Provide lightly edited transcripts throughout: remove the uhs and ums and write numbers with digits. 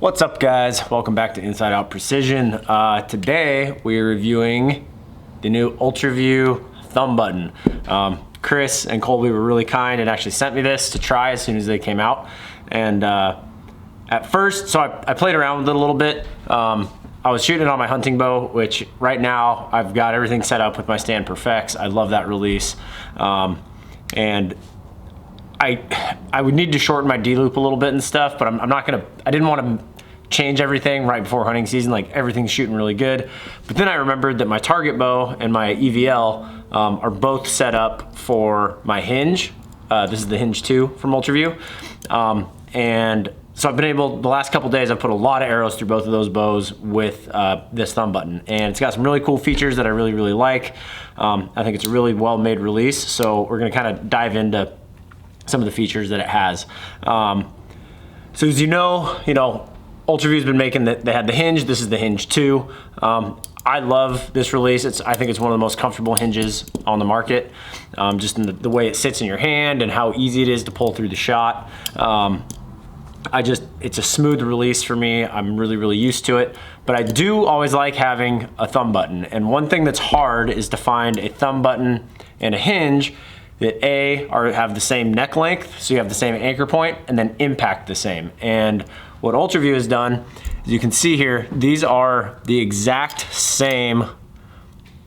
What's up, guys? Welcome back to Inside Out Precision. Today we're reviewing the new UltraView thumb button. Chris and Colby were really kind and actually sent me this to try as soon as they came out. And at first, so I played around with it a little bit. I was shooting it on my hunting bow, which right now I've got everything set up with my Stand Perfects. I love that release. And I would need to shorten my D-loop a little bit and stuff, but I didn't want to change everything right before hunting season. Like, everything's shooting really good. But then I remembered that my target bow and my EVL are both set up for my hinge. This is the hinge 2 from UltraView. And so I've been able, the last couple days, I've put a lot of arrows through both of those bows with this thumb button. And it's got some really cool features that I really, really like. I think it's a really well-made release. So we're gonna kind of dive into some of the features that it has. So as you know, UltraView's been making they had the hinge. This is the hinge 2. I love this release. I think it's one of the most comfortable hinges on the market. Just in the way it sits in your hand and how easy it is to pull through the shot. It's a smooth release for me. I'm really, really used to it. But I do always like having a thumb button. And one thing that's hard is to find a thumb button and a hinge that have the same neck length, so you have the same anchor point, and then impact the same. And what UltraView has done, as you can see here, these are the exact same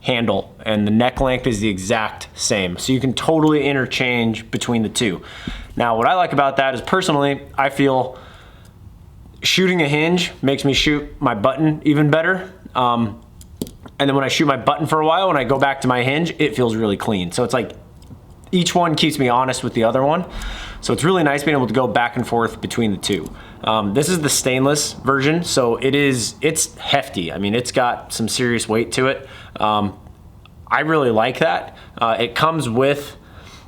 handle, and the neck length is the exact same. So you can totally interchange between the two. Now, what I like about that is, personally, I feel shooting a hinge makes me shoot my button even better. And then when I shoot my button for a while, when I go back to my hinge, it feels really clean. So it's like, each one keeps me honest with the other one. So it's really nice being able to go back and forth between the two. This is the stainless version, so it's hefty. I mean, it's got some serious weight to it. I really like that. It comes with,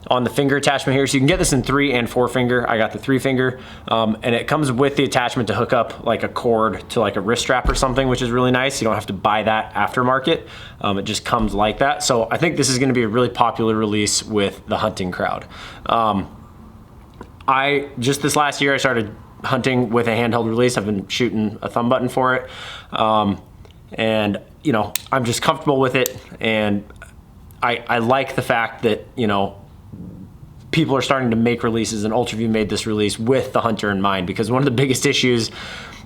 on the finger attachment here, so you can get this in 3 and 4 finger. I got the 3 finger, and it comes with the attachment to hook up like a cord to like a wrist strap or something, which is really nice. You don't have to buy that aftermarket. It just comes like that. So I think this is gonna be a really popular release with the hunting crowd. Just this last year, I started hunting with a handheld release. I've been shooting a thumb button for it. And I'm just comfortable with it. And I like the fact that, people are starting to make releases, and UltraView made this release with the hunter in mind, because one of the biggest issues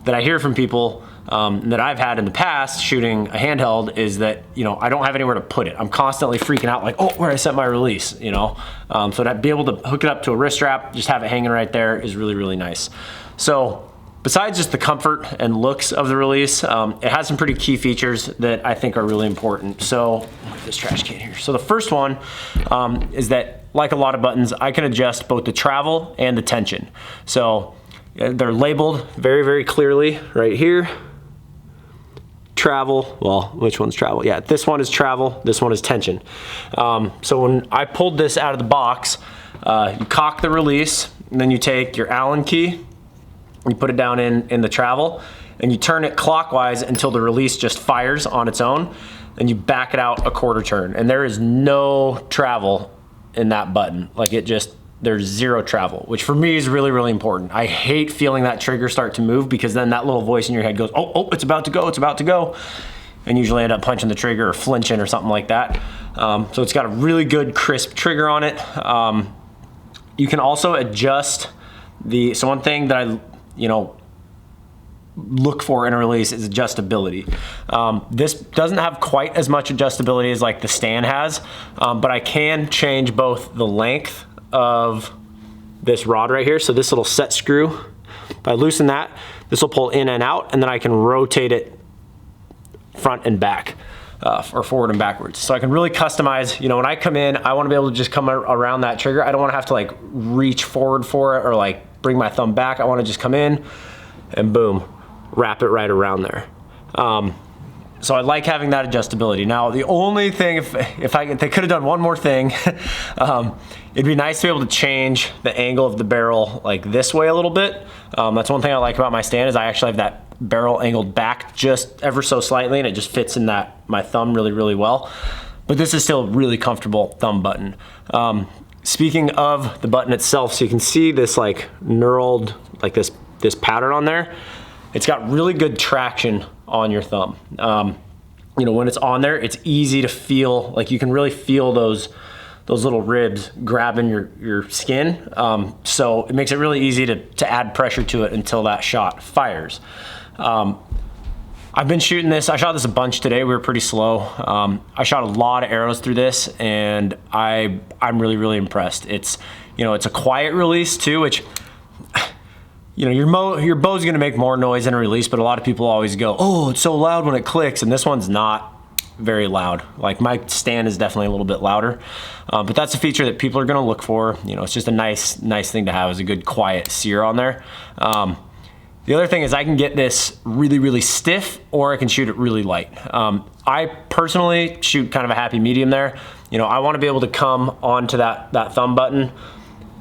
that I hear from people that I've had in the past shooting a handheld is that, I don't have anywhere to put it. I'm constantly freaking out like, oh, where I set my release, So to be able to hook it up to a wrist strap, just have it hanging right there, is really, really nice. So besides just the comfort and looks of the release, it has some pretty key features that I think are really important. So look at this trash can here. So the first one is that, like a lot of buttons, I can adjust both the travel and the tension. So they're labeled very, very clearly right here. Travel, well, which one's travel? Yeah, this one is travel, this one is tension. So when I pulled this out of the box, you cock the release, and then you take your Allen key, you put it down in the travel, and you turn it clockwise until the release just fires on its own, and you back it out a quarter turn. And there is no travel in that button. Like, there's zero travel, which for me is really, really important. I hate feeling that trigger start to move, because then that little voice in your head goes, oh, it's about to go, it's about to go. And usually end up punching the trigger or flinching or something like that. So it's got a really good crisp trigger on it. You can also adjust so one thing that I, look for in a release is adjustability. This doesn't have quite as much adjustability as like the Stand has, but I can change both the length of this rod right here. So this little set screw, if I loosen that, this will pull in and out, and then I can rotate it front and back, or forward and backwards. So I can really customize, when I come in, I want to be able to just come around that trigger. I don't want to have to like reach forward for it or like bring my thumb back. I want to just come in and boom, wrap it right around there. So I like having that adjustability. Now, the only thing, if they could have done one more thing, it'd be nice to be able to change the angle of the barrel like this way a little bit. That's one thing I like about my Stand, is I actually have that barrel angled back just ever so slightly, and it just fits in my thumb really, really well. But this is still a really comfortable thumb button. Speaking of the button itself, so you can see this like knurled, like this pattern on there. it's got really good traction on your thumb. You know, when it's on there, it's easy to feel, like you can really feel those little ribs grabbing your skin. So it makes it really easy to add pressure to it until that shot fires. I've been shooting this. I shot this a bunch today. We were pretty slow. I shot a lot of arrows through this, and I'm really, really impressed. It's, you know, it's a quiet release too, which, you know, your bow's gonna make more noise in a release, but a lot of people always go, oh, it's so loud when it clicks, and this one's not very loud. Like my stand is definitely a little bit louder, but that's a feature that people are gonna look for. You know, it's just a nice thing to have, is a good quiet sear on there. The other thing is I can get this really, really stiff, or I can shoot it really light. I personally shoot kind of a happy medium there. You know, I wanna be able to come onto that thumb button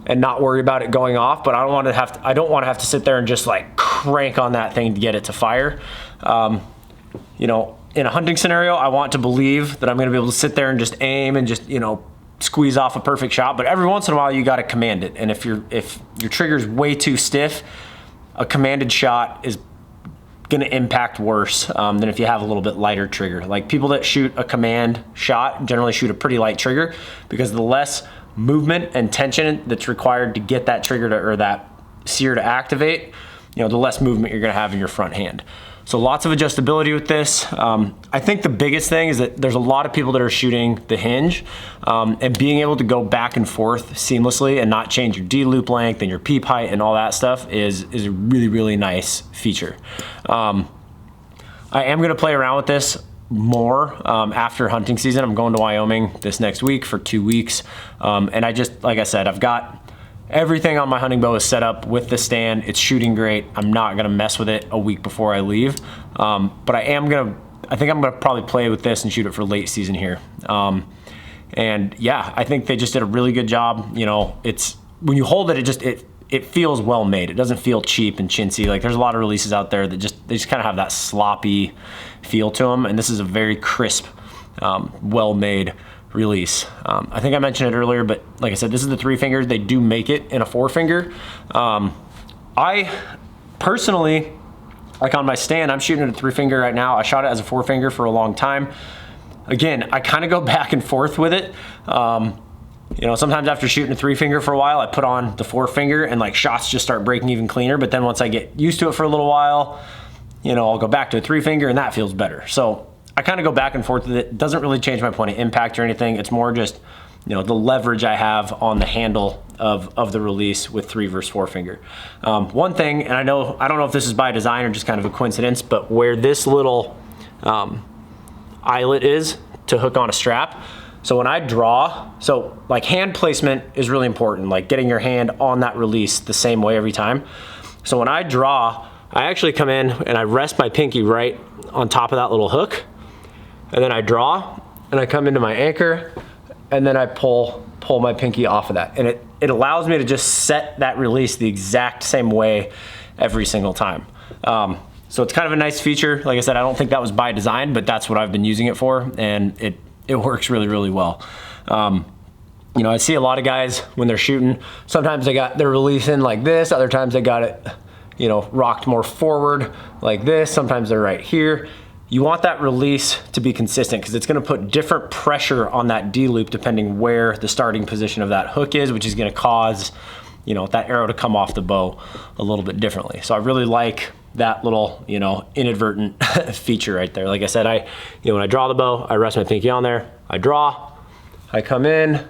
and not worry about it going off, but I don't wanna have to sit there and just like crank on that thing to get it to fire. You know, in a hunting scenario, I want to believe that I'm gonna be able to sit there and just aim and just, you know, squeeze off a perfect shot, but every once in a while you gotta command it. And if your trigger's way too stiff, a commanded shot is gonna impact worse than if you have a little bit lighter trigger. Like people that shoot a command shot generally shoot a pretty light trigger, because the less movement and tension that's required to get that trigger to, or that sear to activate, you know, the less movement you're gonna have in your front hand. So lots of adjustability with this. I think the biggest thing is that there's a lot of people that are shooting the hinge, and being able to go back and forth seamlessly and not change your D loop length and your peep height and all that stuff is a really, really nice feature. I am gonna play around with this more after hunting season. I'm going to Wyoming this next week for 2 weeks. And I just, like I said, I've got everything on my hunting bow is set up with the stand. It's shooting great. I'm not gonna mess with it a week before I leave. But I think I'm gonna probably play with this and shoot it for late season here. And yeah, I think they just did a really good job. You know, it's, when you hold it, it feels well made. It doesn't feel cheap and chintzy. Like there's a lot of releases out there that they just kind of have that sloppy feel to them. And this is a very crisp, well-made release. I think I mentioned it earlier, but like I said, this is the 3 fingers. They do make it in a 4 finger. I personally, like on my stand, I'm shooting it a 3 finger right now. I shot it as a 4 finger for a long time. Again, I kind of go back and forth with it. You know, sometimes after shooting a 3 finger for a while, I put on the 4 finger and like shots just start breaking even cleaner. But then once I get used to it for a little while, you know, I'll go back to a 3 finger and that feels better. So I kind of go back and forth with it. It doesn't really change my point of impact or anything. It's more just, you know, the leverage I have on the handle of the release with 3 versus 4 finger. One thing, and I don't know if this is by design or just kind of a coincidence, but where this little eyelet is to hook on a strap. So when I draw, so like hand placement is really important, like getting your hand on that release the same way every time. So when I draw, I actually come in and I rest my pinky right on top of that little hook. And then I draw and I come into my anchor and then I pull my pinky off of that. And it allows me to just set that release the exact same way every single time. So it's kind of a nice feature. Like I said, I don't think that was by design, but that's what I've been using it for. And it works really, really well. You know, I see a lot of guys when they're shooting, sometimes they're releasing like this, other times they got it, you know, rocked more forward like this. Sometimes they're right here. You want that release to be consistent because it's gonna put different pressure on that D loop depending where the starting position of that hook is, which is gonna cause, you know, that arrow to come off the bow a little bit differently. So I really like that little, you know, inadvertent feature right there. Like I said, you know, when I draw the bow, I rest my pinky on there, I draw, I come in,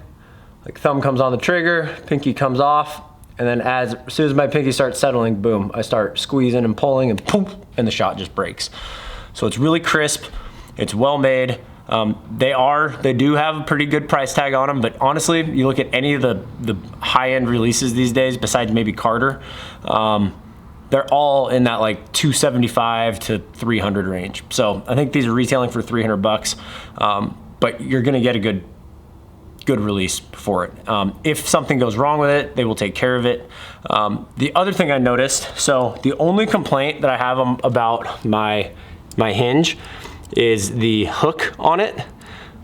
like thumb comes on the trigger, pinky comes off, and then as soon as my pinky starts settling, boom, I start squeezing and pulling and poof, and the shot just breaks. So it's really crisp, it's well made. They do have a pretty good price tag on them, but honestly, you look at any of the high-end releases these days, besides maybe Carter, they're all in that like $275 to $300 range. So I think these are retailing for $300, but you're gonna get a good release for it. If something goes wrong with it, they will take care of it. The other thing I noticed, so the only complaint that I have about my hinge is the hook on it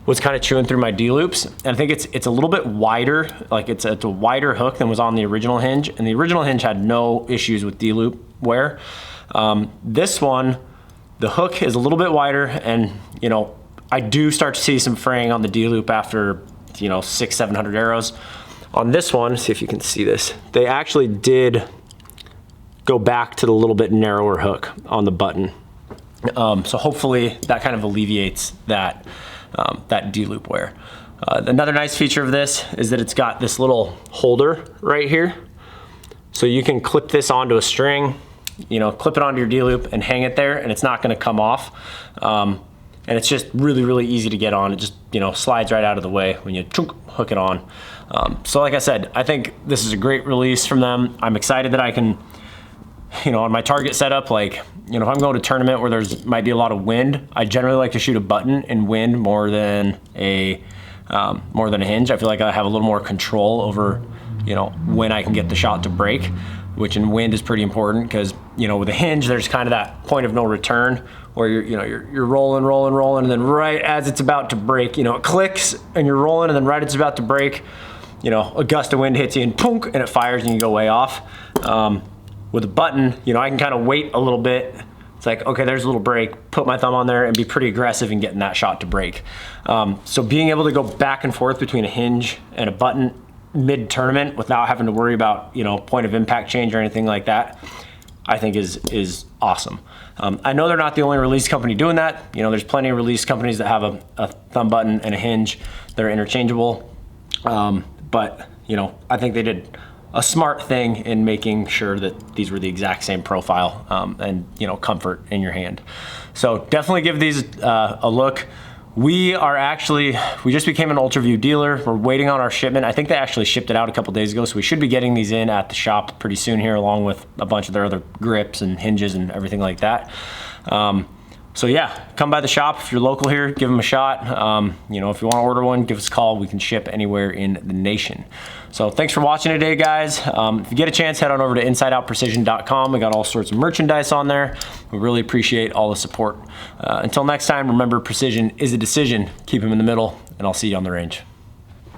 was kind of chewing through my D loops. And I think it's a little bit wider, like it's a wider hook than was on the original hinge. And the original hinge had no issues with D loop wear. This one, the hook is a little bit wider, and you know, I do start to see some fraying on the D-loop after, you know, 600-700 arrows. On this one, see if you can see this, they actually did go back to the little bit narrower hook on the button. So hopefully that kind of alleviates that, that D-loop wear. Another nice feature of this is that it's got this little holder right here. So you can clip this onto a string, you know, clip it onto your D-loop and hang it there, and it's not gonna come off. And it's just really, really easy to get on. It just, you know, slides right out of the way when you hook it on. So like I said, I think this is a great release from them. I'm excited that I can, you know, on my target setup, like, you know, if I'm going to a tournament where might be a lot of wind, I generally like to shoot a button in wind more than a hinge. I feel like I have a little more control over, you know, when I can get the shot to break, which in wind is pretty important because, you know, with a hinge, there's kind of that point of no return where you're rolling, and then right as it's about to break, you know, it clicks and you're rolling, and then right as it's about to break, you know, a gust of wind hits you and punk, and it fires and you go way off. With a button, you know, I can kind of wait a little bit. It's like, okay, there's a little break, put my thumb on there and be pretty aggressive in getting that shot to break. So being able to go back and forth between a hinge and a button mid-tournament without having to worry about, you know, point of impact change or anything like that, I think is awesome. I know they're not the only release company doing that. You know, there's plenty of release companies that have a thumb button and a hinge that are interchangeable. But, you know, I think they did a smart thing in making sure that these were the exact same profile and, you know, comfort in your hand. So definitely give these a look. We just became an UltraView dealer. We're waiting on our shipment. I think they actually shipped it out a couple days ago, so we should be getting these in at the shop pretty soon here, along with a bunch of their other grips and hinges and everything like that. So yeah, come by the shop. If you're local here, give them a shot. You know, if you want to order one, give us a call. We can ship anywhere in the nation. So thanks for watching today, guys. If you get a chance, head on over to InsideOutPrecision.com. We got all sorts of merchandise on there. We really appreciate all the support. Until next time, remember, precision is a decision. Keep them in the middle, and I'll see you on the range.